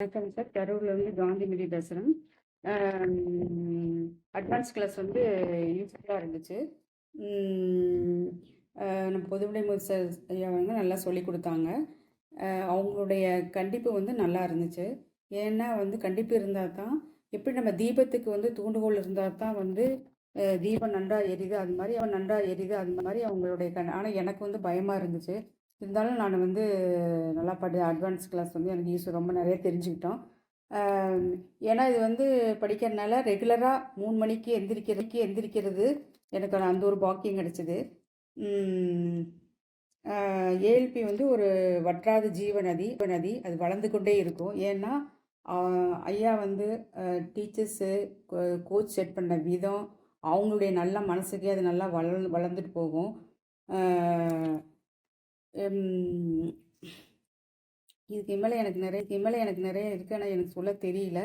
வணக்கம் சார். கரூர்லேருந்து காந்திமதி பேசுகிறேன். Advance class வந்து யூஸ்ஃபுல்லாக இருந்துச்சு. நம்ம பொதுவுடைமை சார் ஐயா வந்து நல்லா சொல்லி கொடுத்தாங்க. அவங்களுடைய கண்டிப்பு வந்து நல்லா இருந்துச்சு. ஏன்னா வந்து கண்டிப்பு இருந்தால் தான் எப்படி நம்ம தீபத்துக்கு வந்து தூண்டுகோல் இருந்தால் தான் வந்து தீபம் நன்றாக எரியுது, அது மாதிரி அவன் நன்றாக எரியுது, அது மாதிரி அவங்களுடைய ஆனால் எனக்கு வந்து பயமாக இருந்துச்சு. இருந்தாலும் நான் வந்து நல்லா அட்வான்ஸ் கிளாஸ் வந்து எனக்கு ரொம்ப நிறைய தெரிஞ்சுக்கிட்டோம். ஏன்னா இது வந்து படிக்கிறதுனால ரெகுலராக 3 மணிக்கு எந்திரிக்கிறது எனக்கு அந்த ஒரு பாக்கியம் கிடச்சிது. ஏஎல்பி வந்து ஒரு வற்றாத ஜீவநதி அது வளர்ந்து கொண்டே இருக்கும். ஏன்னா ஐயா வந்து டீச்சர்ஸு கோச் செட் பண்ண விதம், அவங்களுடைய நல்ல மனசுக்கே அது நல்லா வளர்ந்துட்டு போகும். இதுக்கு மேலே எனக்கு நிறைய இருக்குது, ஆனால் எனக்கு சொல்ல தெரியல.